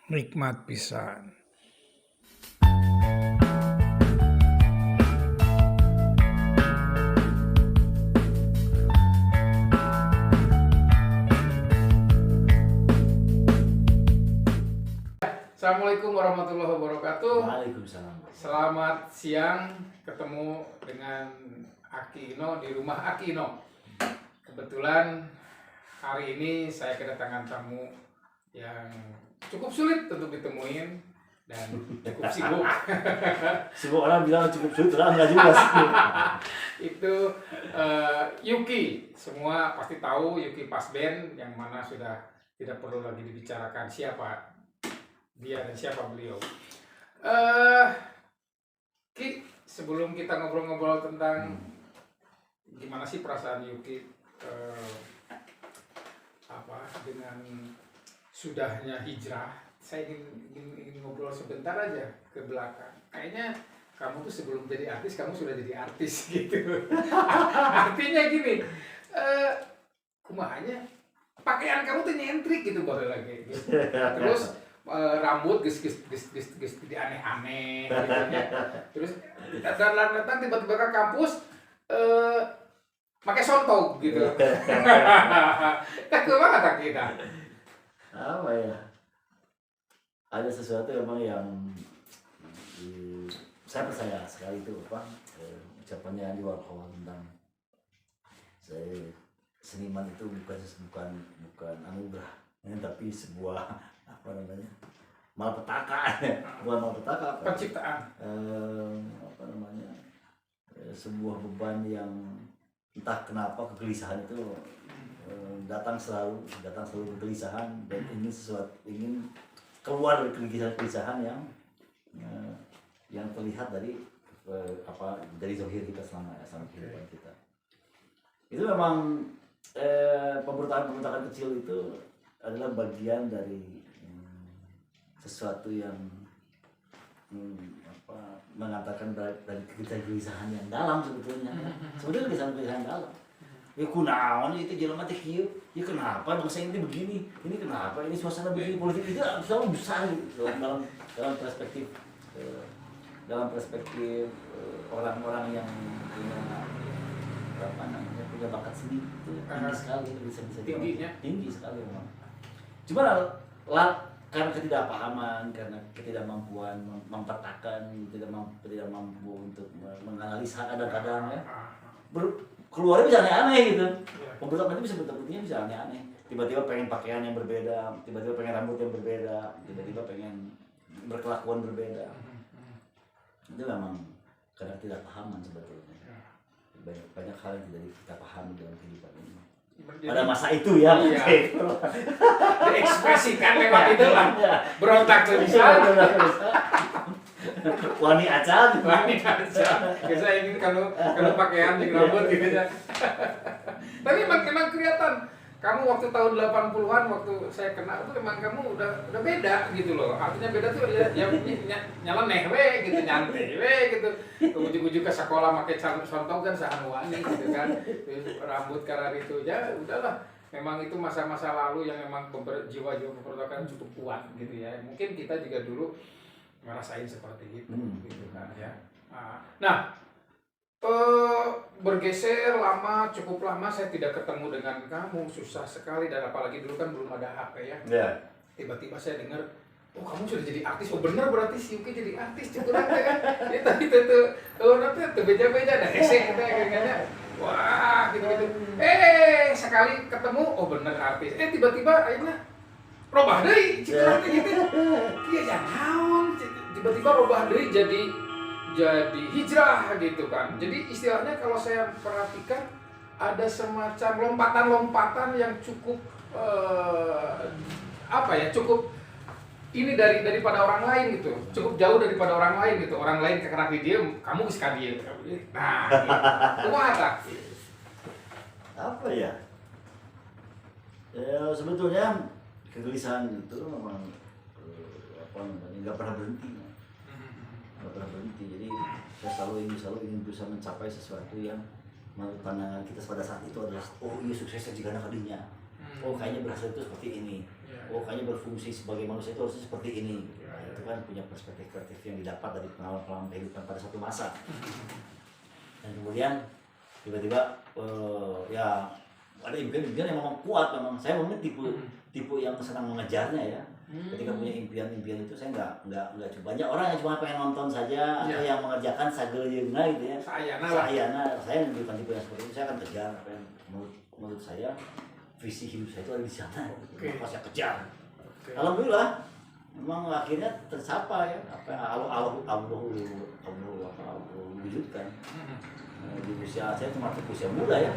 Nikmat pisan. Assalamualaikum warahmatullahi wabarakatuh. Waalaikumsalam. Selamat siang, ketemu dengan Aki Ino di rumah Aki Ino. Kebetulan hari ini saya kedatangan tamu yang cukup sulit untuk ditemuin dan cukup sibuk. Semua orang bilang cukup sulit, orang nggak jelas. Itu Yuki. Semua pasti tahu Yuki Pasben, yang mana sudah tidak perlu lagi dibicarakan siapa dia dan siapa beliau. Ki, sebelum kita ngobrol-ngobrol tentang gimana sih perasaan Yuki dengan sudahnya hijrah, saya ingin ngobrol sebentar aja ke belakang. Kayaknya kamu tuh sebelum jadi artis, kamu sudah jadi artis gitu. Artinya gini, kumahanya pakaian kamu tuh nyentrik gitu baru lagi. Gitu. Terus rambut ges di aneh-aneh gitu ya. Terus datang tiba-tiba ke kampus pakai sontog gitu. Kaku banget tak kita. Apa ya? Ada sesuatu emang yang saya percaya sekali itu ucapannya di Warhol tentang seniman itu bukan anugerah, tapi sebuah malapetaka. Bukan malapetaka, Penciptaan. Sebuah beban yang entah kenapa kegelisahan itu datang selalu kegelisahan dan ingin keluar dari kegelisahan yang terlihat dari zahir kita selama kehidupan kita. Itu memang pemberontakan kecil itu adalah bagian dari sesuatu yang mengantarkan dari kegelisahan yang dalam sebetulnya. Sebetulnya kegelisahan dalam. Ya kunaon itu jelema teh kieu. Ya kenapa bangsa ini begini? Ini kenapa ini suasana begini, politik itu selalu besar gitu. Dalam perspektif orang-orang yang punya bakat seni itu tinggi sekali, bisa tinggi sekali memang. Cuma karena ketidakpahaman, karena ketidakmampuan mempetakan, tidak mampu untuk menganalisa kadang-kadang ya, keluarnya bisa aneh-aneh gitu. Pemberontakan itu bentuknya bisa aneh-aneh. Tiba-tiba pengen pakaian yang berbeda, tiba-tiba pengen rambut yang berbeda, tiba-tiba pengen berkelakuan berbeda. Itu memang karena ketidakpahaman sebetulnya. Banyak hal yang tidak kita pahami dalam kehidupan ini. Pada masa itu ya, iya. Diekspresikan lewat itu lah. Berontak tuh bisa. Wani acan. Biasa ini kalau pakaian di rambut gitu ya. Tapi memang kelihatan kamu waktu tahun 80-an waktu saya kenal itu memang kamu udah beda gitu loh. Artinya beda tuh ya nyeleneh we gitu, nyantai we gitu. Ujuk-ujuk ke sekolah pakai sontong kan sahan wani gitu kan. Rambut karar itu ya udahlah. Memang itu masa-masa lalu yang memang jiwa-jiwa pemberontakan cukup kuat gitu ya. Mungkin kita juga dulu ngerasain seperti itu gitu kan ya. Nah, bergeser cukup lama saya tidak ketemu dengan kamu, susah sekali, dan apalagi dulu kan belum ada HP ya. Yeah. Tiba-tiba saya dengar, oh kamu sudah jadi artis, oh bener berarti si Yuki jadi artis, cukup nanti kan. Ya tadi nanti beja-beja ada esek kayaknya. Wah gitu-gitu. Sekali ketemu, oh bener artis. Tiba-tiba akhirnya robah deui cik nanti gitu. Iya jangan, tiba-tiba robah deui jadi hijrah gitu kan. Jadi istilahnya kalau saya perhatikan ada semacam lompatan-lompatan yang cukup cukup ini daripada orang lain gitu. Cukup jauh daripada orang lain gitu. Orang lain kekerak di dia, kamu geus ka dieu. Nah, gitu. Kumaha Apa ya? Ya sebetulnya kegelisahan itu memang nggak pernah berhenti. Jadi saya selalu ingin berusaha mencapai sesuatu yang menurut pandangan kita pada saat itu adalah suksesnya jika kadinya. Oh kayaknya berhasil itu seperti ini. Ya. Oh kayaknya berfungsi sebagai manusia itu harusnya seperti ini. Ya, Nah, ya. itu kan punya perspektif kreatif yang didapat dari pengalaman-pengalaman kehidupan pada satu masa. Dan kemudian tiba-tiba ya ada impian-impian yang memang kuat memang. Saya memang tipe yang senang mengejarnya ya. Ketika punya impian-impian itu saya nggak cuma banyak orang yang cuma pengen nonton saja atau yang mengerjakan sageuna gitu ya. Sayana saya bukan tipe yang seperti itu. Saya akan kejar apa yang menurut saya visi hidup saya itu ada di sana. Maka saya kejar. Alhamdulillah memang akhirnya tercapai ya apa yang Allah wujudkan. Di usia saya cuma usia muda ya.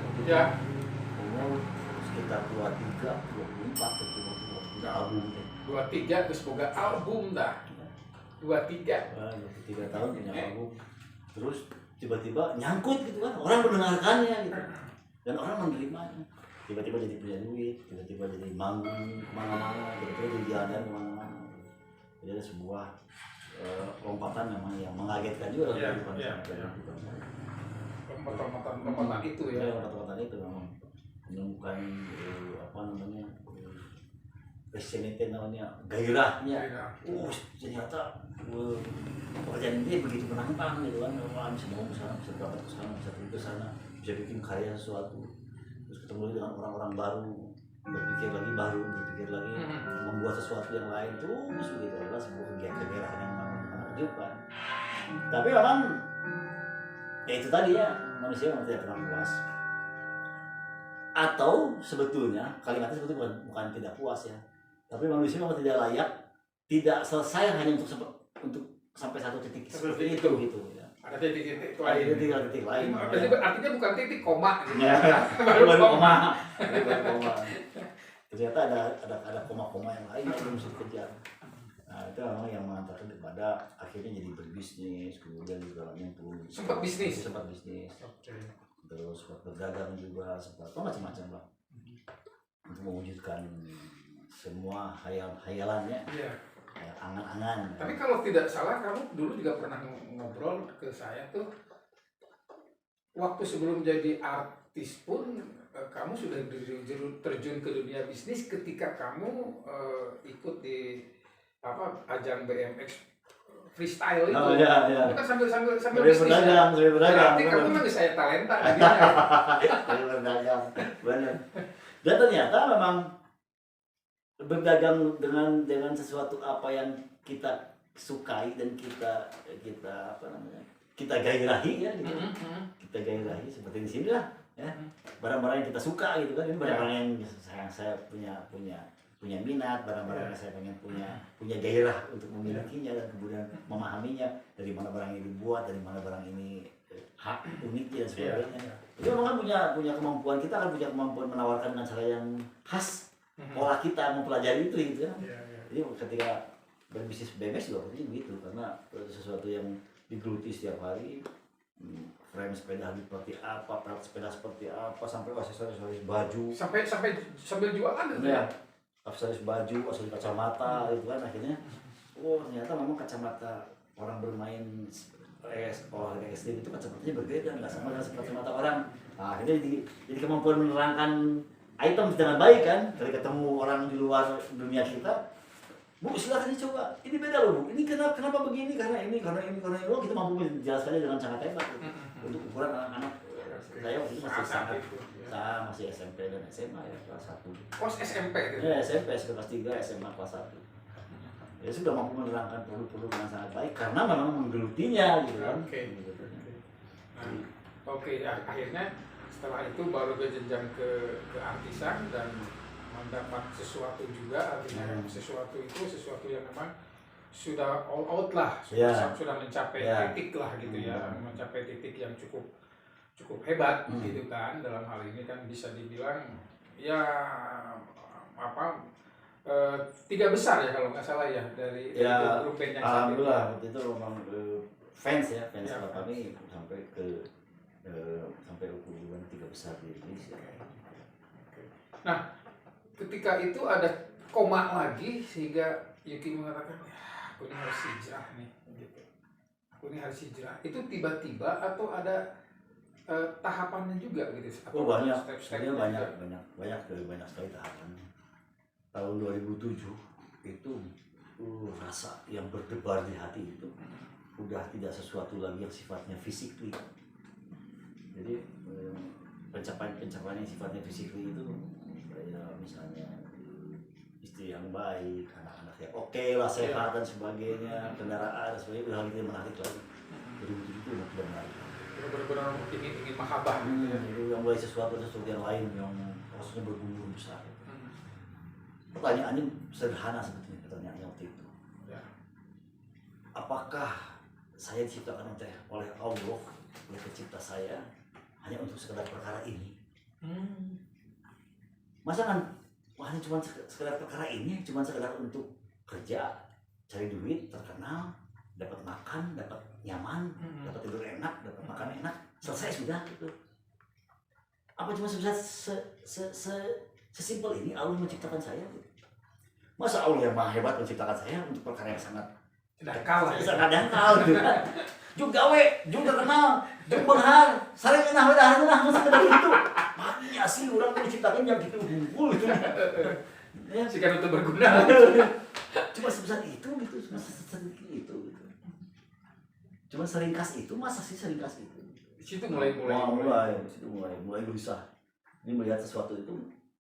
Umur sekitar 23, 24 waktu album deh. 23 terus boga album dah. 23. 23 tahun punya album. Terus tiba-tiba nyangkut gitu kan, orang mendengarkannya gitu. Dan orang menerimanya. Tiba-tiba jadi punya duit, tiba-tiba jadi manggung kemana-mana, tiba-tiba jadi jalan kemana-mana. Jadi ada sebuah lompatan memang yang mengagetkan juga dalam kehidupan saya. Lompatan itu ya. Lompatan itu memang menemukan apa namanya passionate namanya gairahnya. Ternyata pekerjaan ini begitu menantang gitu kan. Wah, bisa mau sana, bisa berangkat ke sana, bisa pergi ke sana, bisa bikin karya sesuatu. Terus ketemu dengan orang-orang baru, berpikir lagi, membuat sesuatu yang lain terus begitu adalah sebuah kegiatan yang menakjubkan. Tapi memang ya itu tadi ya, manusia memang tidak pernah puas. Atau sebetulnya kalimatnya sebetulnya bukan tidak puas ya, tapi manusia memang tidak layak, tidak selesai hanya untuk sampai satu titik seperti itu gitu ya. Ada titik-titik lain. Artinya bukan titik koma gitu. Ya, baru koma. Ternyata ada koma-koma yang lain yang mesti dikejar. Nah, itu memang yang mengantarkan kepada akhirnya jadi berbisnis, kemudian juga yang pun sempat bisnis. Terus berdagang juga, sempat macam-macam lah untuk mewujudkan semua hayalannya, angan-angan. Tapi kalau tidak salah kamu dulu juga pernah ngobrol ke saya tuh, waktu sebelum jadi artis pun kamu sudah terjun ke dunia bisnis ketika kamu ikut di ajang BMX freestyle itu. Oh iya. Itu kan sambil bisnis. Berdagang. Berarti kamu memang saya talenta gitu. Berdagang. Benar. Dan ternyata memang berdagang dengan sesuatu apa yang kita sukai dan kita apa namanya? Kita gairahi ya gitu. Kita gairahi seperti di sini lah ya. Barang-barang yang kita suka gitu kan. Ini barang-barang yang saya punya minat, barang-barang yang saya pengen punya gairah untuk memilikinya dan kemudian memahaminya, dari mana barang ini dibuat, dari mana barang ini hak uniknya dan sebagainya. Itu memang kan punya kemampuan, kita akan punya kemampuan menawarkan dengan cara yang khas, pola kita mempelajari itu gitu ya. Jadi ketika berbisnis BMX juga begitu, karena sesuatu yang digeluti setiap hari, frame sepeda seperti apa, perak sepeda seperti apa, sampai aksesoris baju, sambil jualan gitu ya. Aksesoris baju, aksesoris kacamata gitu kan, akhirnya ternyata memang kacamata orang bermain olahraga ekstrim itu kacamatanya berbeda, nggak sama dengan kacamata orang. Nah, akhirnya jadi kemampuan menerangkan item dengan baik kan, dari ketemu orang di luar dunia kita, Bu silakan dicoba, ini beda loh Bu, ini kenapa begini, karena ini, kita mampu menjelaskannya dengan sangat hebat gitu. Untuk ukuran anak-anak saya waktu itu masih SMP dan SMA ya, kelas 1. SMP gitu? Ya SMP, kelas 3, SMA kelas 1. Ya sudah mampu menerangkan produk-produk dengan sangat baik karena memang menggelutinya gitu kan. Oke, akhirnya setelah itu baru berjenjang ke artisan dan mendapat sesuatu juga, artinya sesuatu yang memang sudah all out lah, sudah mencapai titik lah gitu ya, mencapai titik yang cukup hebat gitu kan. Dalam hal ini kan bisa dibilang ya 3 besar ya kalau nggak salah ya dari grup band yang satu. Alhamdulillah waktu itu memang fans kami sampai ukuran 3 besar di Indonesia. Nah, ketika itu ada koma lagi sehingga Yuki mengatakan, aku ini harus hijrah nih, gitu. Aku ini harus hijrah. Itu tiba-tiba atau ada tahapannya juga gitu. Oh banyak, Step-stepnya dia banyak, juga. banyak sekali tahapan. Tahun 2007 itu rasa yang berdebar di hati itu udah tidak sesuatu lagi yang sifatnya physically. Jadi pencapaian yang sifatnya physically itu kayak misalnya istri yang baik, anak-anak yang oke lah, sehat dan sebagainya, kendaraan dan sebagainya, udah tidak menarik lagi. 2007 itu udah tidak menarik. Benar-benar ingin mahabbah gitu ya. Jadi yang mulai sesuatu yang lain yang maksudnya bergulir besar. Pertanyaannya sederhana sebetulnya, pertanyaannya waktu itu. Ya. Apakah saya diciptakan oleh Allah, oleh pencipta saya hanya untuk sekedar perkara ini? Masa kan hanya cuma sekedar perkara ini, cuma sekedar untuk kerja, cari duit, terkenal, dapat makan, dapat nyaman, dapat tidur enak, dapat makan enak, selesai sudah gitu. Apa cuma sesimpel ini Allah menciptakan saya? Masa Allah yang maha hebat menciptakan saya untuk perkara yang sangat Dangkal lah. sangat dangkal gitu kan? Juga juga kenal, juga berhar, saling kenal masa sekedar itu. Makanya sih orang menciptakan yang gitu unggul gitu. Ya, Jika itu berguna. cuma sebesar itu gitu, cuma sedikit itu gitu. Cuma seringkas itu, masa sih seringkas itu? Di situ mulai Mulai gelisah. Ini melihat sesuatu itu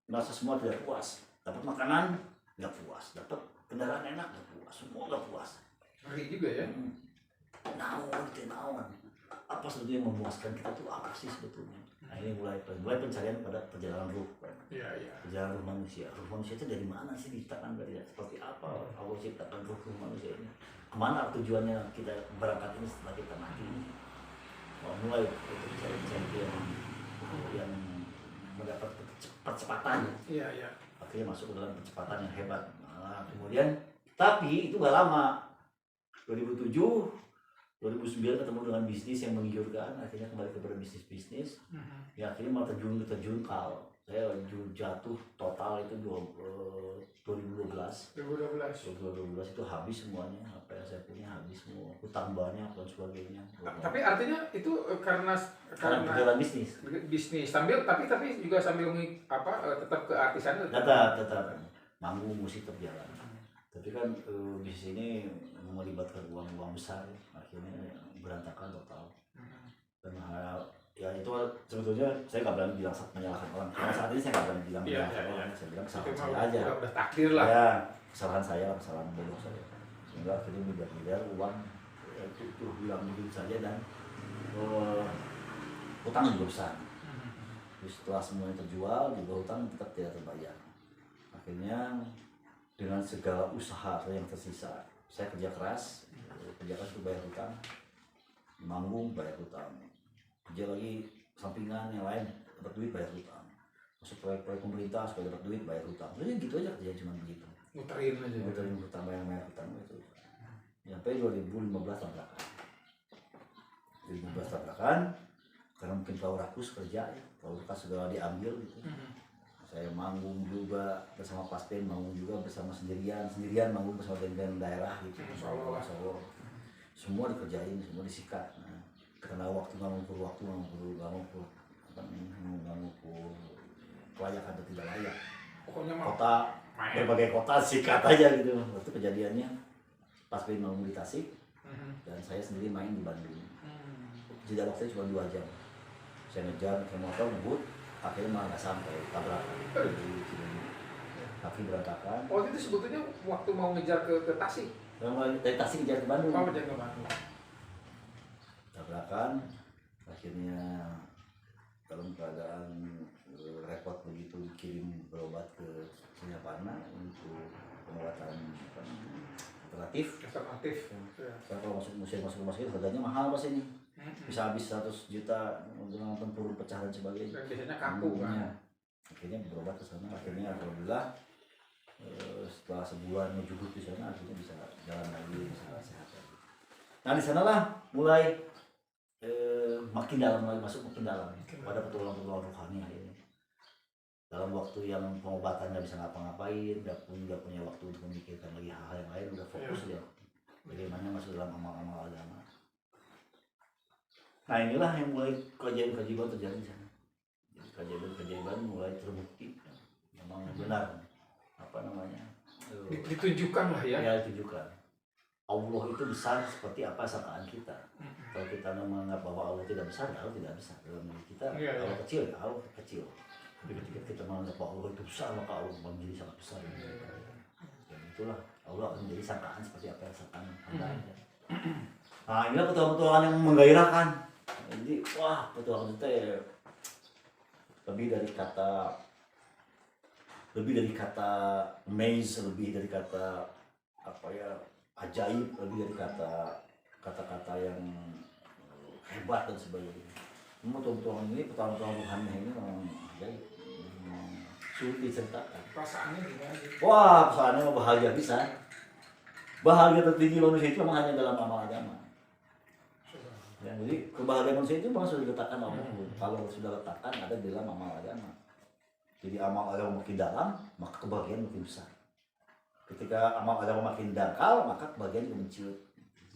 merasa semua tidak puas. Dapat makanan nggak puas, dapat kendaraan enak nggak puas, semua nggak puas. Ngeri juga ya. Naon. Apa sebetulnya yang memuaskan kita tuh apa sih sebetulnya? Nah ini mulai pencarian pada perjalanan ruh. Iya. Perjalanan ruh manusia. Ruh manusia itu dari mana sih diciptakan, dari seperti apa Allah ciptakan ruh manusia ini? Kemana tujuannya kita berangkat ini setelah kita mati ini? Mulai itu cari yang mendapat percepatan. Iya. Akhirnya masuk ke dalam percepatan yang hebat. Nah, kemudian tapi itu gak lama. 2007, 2009 ketemu dengan bisnis yang menggiurkan, akhirnya kembali kepada bisnis. Ya akhirnya malah terjun kal. Saya jatuh total itu 2012 itu habis semuanya, apa yang saya punya habis semua, utang banyak dan sebagainya. Tapi artinya itu karena jalan bisnis. Tapi juga sambil tetap keartisan tetap manggung musik terjalan. Tapi kan bisnis ini melibatkan uang besar, akhirnya berantakan total. Dan ya itu sebetulnya saya nggak berani bilang menyalahkan orang. Karena saat ini saya nggak berani bilang menyalahkan orang. Saya bilang kesalahan saya aja. Udah takdir lah. Ya, kesalahan saya, kesalahan bodoh saya. Sehingga akhirnya miliar uang itu hilang begitu saja dan utang juga besar. Terus setelah semuanya terjual, juga utang tetap tidak terbayar. Akhirnya dengan segala usaha yang tersisa, saya kerja keras untuk bayar hutang, manggung bayar hutang, kerja lagi sampingan yang lain dapat duit bayar hutang, masuk proyek pemerintah supaya dapat duit bayar hutang. Jadi gitu aja kerja cuma begitu. Muterin aja. Muterin hutang, bayar hutang itu. Sampai 2015 tabrakan. 2015 tabrakan karena mungkin terlalu rakus kerja ya, terlalu rakus segala diambil gitu. Saya manggung juga bersama Paspen, manggung juga bersama sendirian manggung bersama dengan daerah gitu. Solo. Semua dikerjain, semua disikat. Nah, karena waktu nggak mengukur layak atau tidak layak. Pokoknya Berbagai kota sikat aja gitu. Waktu kejadiannya Paspen manggung di Tasik dan saya sendiri main di Bandung. Jeda waktunya cuma 2 jam. Saya ngejar ke motor ngebut, akhirnya malah nggak sampai, tabrakan. Kaki berantakan. Oh itu sebetulnya waktu mau ngejar ke Tasik. Dari Tasik ngejar ke Bandung. Ngejar ke Bandung. Tabrakan, akhirnya dalam keadaan repot begitu dikirim berobat ke Singaparna untuk pengobatan alternatif. Saya kalau masuk rumah sakit harganya mahal pas ini. Bisa habis 100 juta untuk nonton peluru pecah dan sebagainya. Biasanya kaku kan. Akhirnya berobat ke sana, akhirnya alhamdulillah setelah sebulan menjuduk di sana akhirnya bisa jalan lagi, bisa sehat lagi. Nah di sanalah mulai makin dalam lagi, masuk makin dalam pada pertolongan rohani akhirnya. Dalam waktu yang pengobatan nggak bisa ngapa-ngapain, nggak punya waktu untuk memikirkan lagi hal-hal yang lain, udah fokus ya bagaimana masuk dalam amal-amal agama. Nah inilah yang mulai keajaiban terjadi di sana. Jadi keajaiban mulai terbukti, memang benar apa namanya ditunjukkan lah ya. Ya ditunjukkan. Allah itu besar seperti apa sangkaan kita. Kalau kita menganggap bahwa Allah tidak besar, Allah tidak besar. Dalam diri kita Allah kecil, Allah kecil. Tapi ketika kita menganggap bahwa Allah itu besar, maka Allah menjadi sangat besar. Dan itulah Allah akan menjadi sangkaan seperti apa yang sangkaan Anda. Nah inilah petualangan yang menggairahkan. Jadi wah petualangan itu ya, lebih dari kata amaze, lebih dari kata apa ya ajaib, lebih dari kata-kata yang hebat dan sebagainya. Memang petualangan Tuhan ini memang ajaib, sulit diceritakan. Perasaannya gimana sih? Wah perasaannya bahagia bisa. Bahagia tertinggi manusia itu memang hanya dalam amal agama. Ya, jadi kebahagiaan manusia itu memang sudah diletakkan Allah. Kalau sudah letakkan ada di dalam amal agama. Jadi amal agama makin dalam, maka kebahagiaan makin besar. Ketika amal agama makin dangkal, maka kebahagiaan juga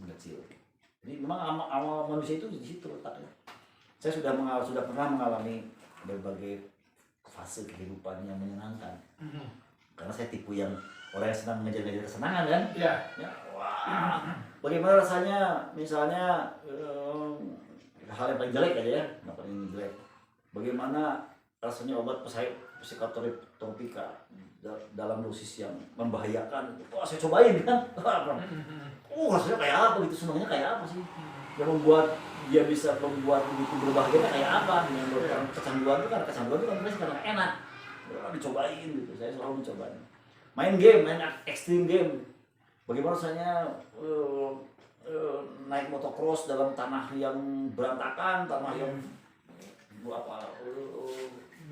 mengecil. Jadi memang amal manusia itu di situ letaknya. Saya sudah pernah mengalami berbagai fase kehidupan yang menyenangkan. Karena saya tipe yang orang yang senang mengejar-ngejar kesenangan kan. Iya. Ya, wah. Bagaimana rasanya misalnya hal yang paling jelek aja ya, yang paling jelek. Bagaimana rasanya obat psikotropika dalam dosis yang membahayakan. Wah, saya cobain kan. Rasanya kayak apa gitu, senangnya kayak apa sih? Yang membuat dia bisa membuat begitu berbahagia kayak apa? Yang membuat kecanduan itu kan karena enak. Dicobain gitu, saya selalu mencobain. Main ekstrim game. Bagaimana rasanya naik motocross dalam tanah yang berantakan, tanah yang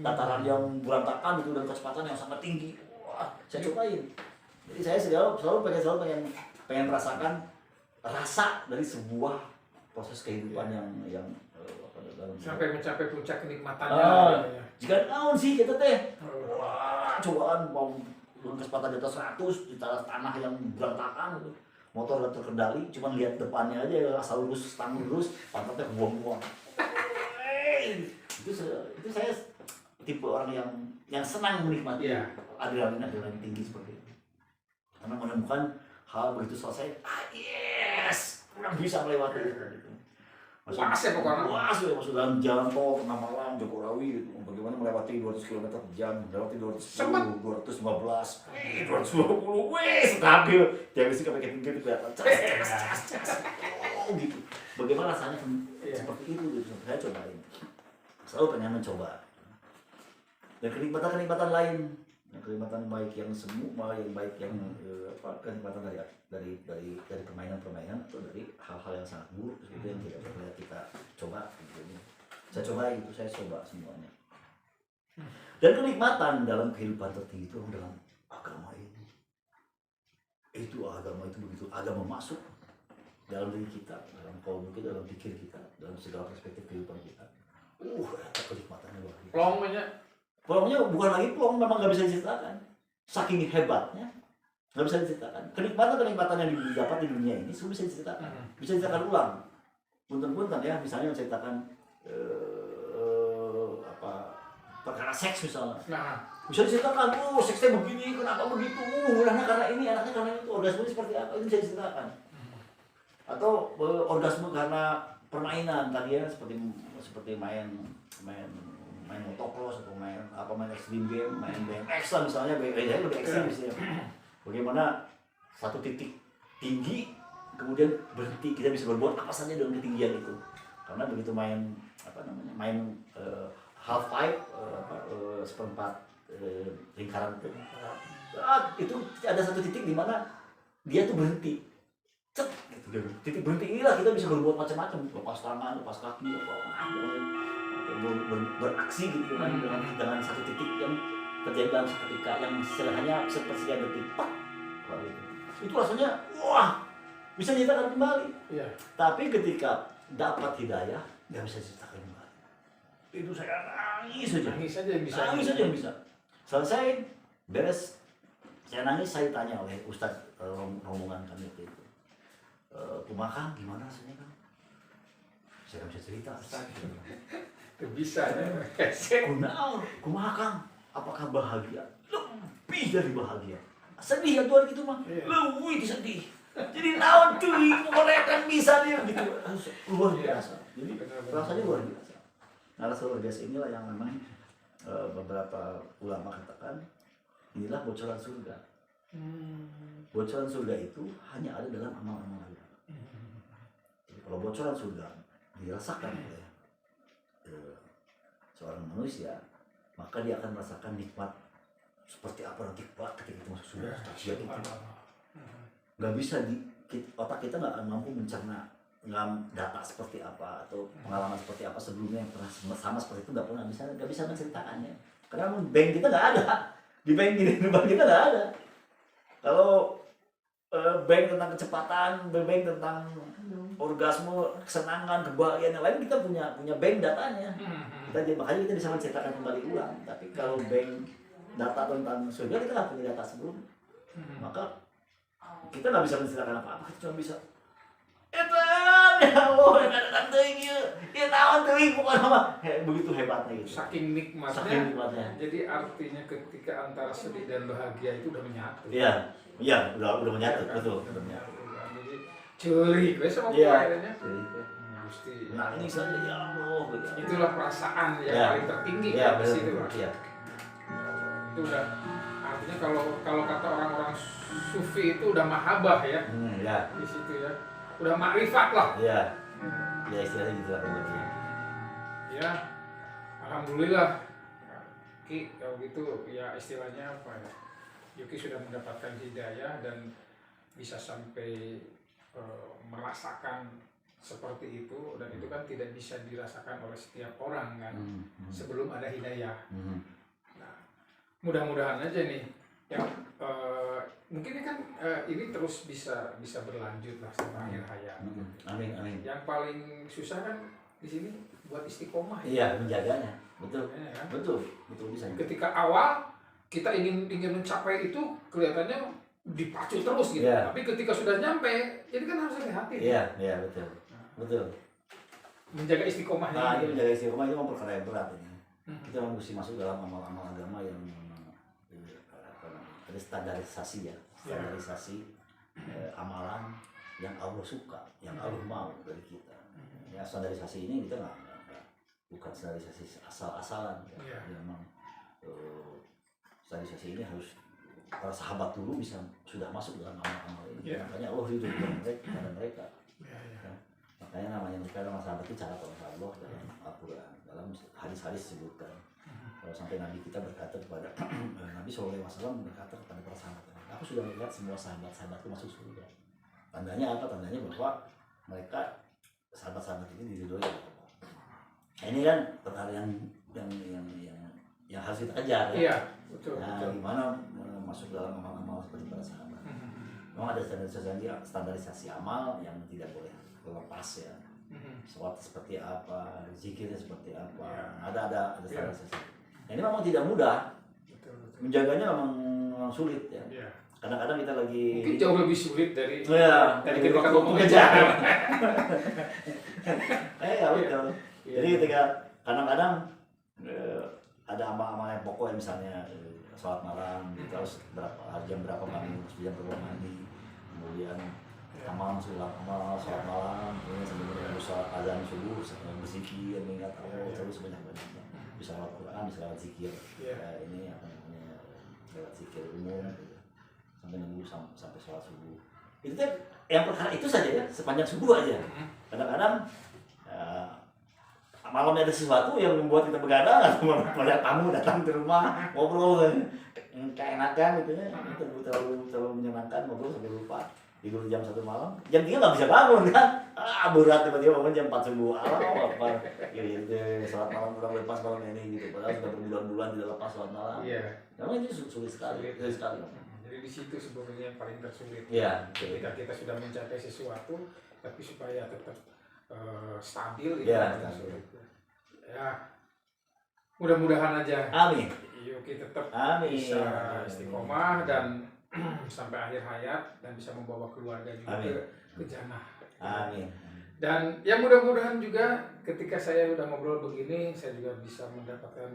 dataran yang berantakan itu dan kecepatan yang sangat tinggi. Wah, saya cobain. Jadi saya selalu pengen merasakan rasa dari sebuah proses kehidupan yang sampai mencapai puncak kenikmatannya. Jika naon sih kita teh. Wah, cobaan mau kecepatan di atas 100 di tanah yang berantakan gitu. Motor gak terkendali, cuma lihat depannya aja asal lurus, stang lurus, pantatnya kebuang-buang. Itu saya tipe orang yang senang menikmati adrenalin tinggi seperti itu. Karena menemukan hal begitu selesai, yes, udah bisa melewati itu. Puas ya pokoknya. Puas ya, masuk dalam jalan tol tengah Malang, Jagorawi gitu. Bagaimana melewati 200 km per jam, melewati 210, 215, 220, stabil. Jangan sih pakai tinggi itu kelihatan. Gitu. Bagaimana rasanya seperti itu gitu. Saya cobain. Selalu pengen mencoba. Dan kenikmatan lain, kenikmatan baik yang semu, yang baik yang kenikmatan dari permainan atau dari hal-hal yang sangat buruk seperti yang tidak pernah kita coba gitu. Saya coba semuanya. Dan kenikmatan dalam kehidupan tertinggi itu dalam agama ini. Agama itu begitu agama masuk dalam diri kita, dalam kaum kita, dalam pikir kita, dalam segala perspektif kehidupan kita. Kenikmatannya luar biasa. Plongnya bukan lagi plong, memang nggak bisa diceritakan. Saking hebatnya. Nggak bisa diceritakan. Kenikmatan yang didapat di dunia ini sudah bisa diceritakan. Bisa diceritakan ulang. Punten-punten ya, misalnya menceritakan perkara seks misalnya. Bisa diceritakan, seksnya begini, kenapa begitu, karena ini, anaknya karena itu, orgasme seperti apa, itu bisa diceritakan. Atau orgasme karena permainan tadi ya, seperti main motocross atau main extreme game, main BMX lah misalnya, lebih ekstrim misalnya. Bagaimana satu titik tinggi kemudian berhenti, kita bisa berbuat apa saja dengan ketinggian itu. Karena begitu main half pipe, seperempat lingkaran itu ada satu titik di mana dia tuh berhenti. Gitu. Titik berhenti inilah kita bisa berbuat macam-macam, lepas tangan, lepas kaki, beraksi gitu kan dengan satu titik yang terjadi dalam seketika yang hanya sepersekian detik. Itu rasanya wah, bisa diceritakan kembali. Iya. Tapi ketika dapat hidayah nggak bisa diceritakan kembali. Itu saya nangis aja bisa. Selesai beres saya nangis, saya tanya oleh Ustadz rombongan kami itu. Kumaha gimana rasanya kan? Saya nggak bisa cerita. Itu bisa ya. Kumaha Kang? Apakah bahagia? Lebih dari bahagia. Sedih ya Tuhan gitu mah. Lebih sedih. Jadi naon tuh mereka bisa dia gitu. Luar biasa. Jadi rasanya luar biasa. Nah, rasa luar biasa inilah yang memang beberapa ulama katakan inilah bocoran surga. Bocoran surga itu hanya ada dalam amal-amal kita. Jadi kalau bocoran surga dirasakan oleh seorang manusia, maka dia akan merasakan nikmat seperti apa nanti Pak ketika itu masuk surga. Nggak bisa otak kita nggak akan mampu mencerna data seperti apa atau pengalaman seperti apa sebelumnya yang pernah sama seperti itu nggak bisa menceritakannya. Karena bank kita nggak ada, di bank kita nggak ada. Kalau bank tentang kecepatan, bank tentang orgasme, kesenangan, kebahagiaan yang lain kita punya bank datanya. Makanya kita bisa menceritakan kembali ulang. Tapi kalau bank data tentang surga kita nggak punya data sebelumnya. Maka kita nggak bisa menceritakan apa-apa. Kita cuma bisa ya Allah, ada teuing ieu. Ya naon teuing pokoknya mah begitu hebatnya gitu. Saking nikmatnya. Jadi artinya ketika antara sedih dan bahagia itu udah menyatu. Iya, udah menyatu, betul. Udah menyatu. Jadi ceurik we sama akhirnya. Gusti. Nangis aja ya Allah. Itulah perasaan yang paling tertinggi di situ, Pak. Iya. Itu udah artinya kalau kata orang-orang sufi itu udah mahabbah ya. Di situ ya. Udah makrifat lah. Iya. Ya istilahnya gitu lah. Ya, alhamdulillah. Ki, kalau gitu ya istilahnya apa ya? Yuki sudah mendapatkan hidayah dan bisa sampai merasakan seperti itu, dan itu kan tidak bisa dirasakan oleh setiap orang kan sebelum ada hidayah. Nah, mudah-mudahan aja nih yang mungkin kan ini terus bisa berlanjut lah sampai akhir hayat. Amin. Yang paling susah kan di sini buat istiqomah. Iya, menjaganya. Betul. Ya. Betul bisa. Ketika awal kita ingin mencapai itu kelihatannya dipacu terus gitu. Yeah. Tapi ketika sudah nyampe, jadi kan harus hati-hati. Iya, betul. Menjaga istiqomah. Ini menjaga istiqomah itu memperkara yang berat ini. Kita mesti masuk dalam amal-amal agama yang ada standarisasi ya. Standarisasi amalan yang Allah suka, yang Allah mau dari kita. Ya, standarisasi ini kita bukan standarisasi asal-asalan ya. Memang standarisasi ini harus para sahabat dulu sudah masuk dalam amal-amal ini. Makanya Allah ridho kepada mereka. Ya. Makanya namanya mereka nama sahabat itu cara oleh Allah dalam Al-Quran, dalam hadis-hadis disebutkan. Kalau sampai Nabi kita berkata kepada Nabi SAW berkata kepada para sahabat, aku sudah melihat semua sahabat-sahabatku masuk surga. Tandanya apa? Tandanya bahwa mereka sahabat-sahabat ini diridhoi oleh Allah. Ini kan perkara yang harus kita kejar ya. Iya, betul. Gimana masuk dalam amal-amal seperti para sahabat. Memang ada standarisasi amal yang tidak boleh lepas ya. Sholat seperti apa, zikirnya seperti apa. Ada standarisasi. Ini memang tidak mudah. Menjaganya memang sulit ya. Kadang-kadang kita lagi mungkin jauh lebih sulit dari ketika ngomong kejar. Betul. Jadi ketika kadang-kadang ada amal-amal yang pokok misalnya sholat malam, terus jam berapa bangun, jam berapa mandi, kemudian amal sholat malam, kemudian sambil sholat azan subuh, berzikir, mengingat Allah terus sebanyak-banyaknya. Bisa lewat Quran, bisa lewat zikir. Ini apa namanya, lewat zikir umum gitu. Sampai nunggu sampai sholat subuh. Itu kan yang perkara itu saja ya, sepanjang subuh aja. Kadang-kadang malamnya ada sesuatu yang membuat kita begadang atau melihat tamu datang ke rumah ngobrol kayak enakan gitu ya, terlalu menyenangkan, ngobrol sampai lupa tidur jam 1 malam, jam 3 nggak bisa bangun kan, berat tiba-tiba bangun jam 4 subuh, apa gitu, sholat malam kurang lepas malam ini gitu, padahal sudah berbulan-bulan tidak lepas sholat malam. Memang itu sulit sekali. Jadi di situ sebenarnya yang paling tersulit. Ketika kita sudah mencapai sesuatu, tapi supaya tetap stabil mudah-mudahan aja. Amin. Yuki tetap bisa istiqomah dan sampai akhir hayat dan bisa membawa keluarga juga ke jannah. Amin. Dan ya mudah-mudahan juga ketika saya udah ngobrol begini, saya juga bisa mendapatkan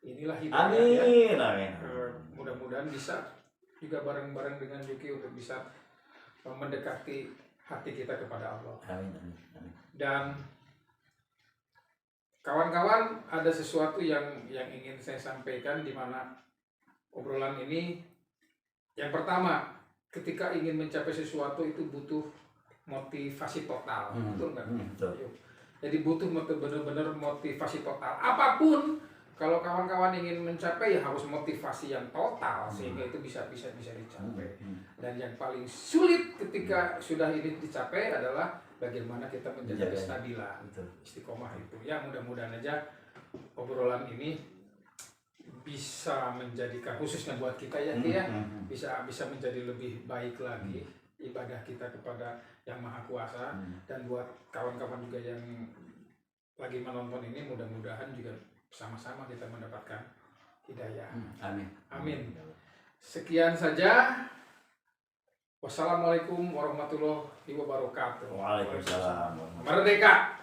inilah hidayah ya. Amin. Mudah-mudahan bisa juga bareng-bareng dengan Yuki untuk bisa mendekati hati kita kepada Allah. Amin. Dan kawan-kawan, ada sesuatu yang ingin saya sampaikan di mana obrolan ini. Yang pertama, ketika ingin mencapai sesuatu itu butuh motivasi total, betul nggak? Betul. Jadi butuh benar-benar motivasi total. Apapun, kalau kawan-kawan ingin mencapai ya harus motivasi yang total sehingga itu bisa dicapai. Dan yang paling sulit ketika sudah ini dicapai adalah bagaimana kita menjaga kestabilan, istiqomah itu. Ya mudah-mudahan aja obrolan ini bisa menjadikan, khususnya buat kita ya, bisa menjadi lebih baik lagi ibadah kita kepada Yang Maha Kuasa. Dan buat kawan-kawan juga yang lagi menonton ini, mudah-mudahan juga sama-sama kita mendapatkan hidayah. Amin. Sekian saja. Wassalamualaikum warahmatullahi wabarakatuh. Waalaikumsalam. Merdeka.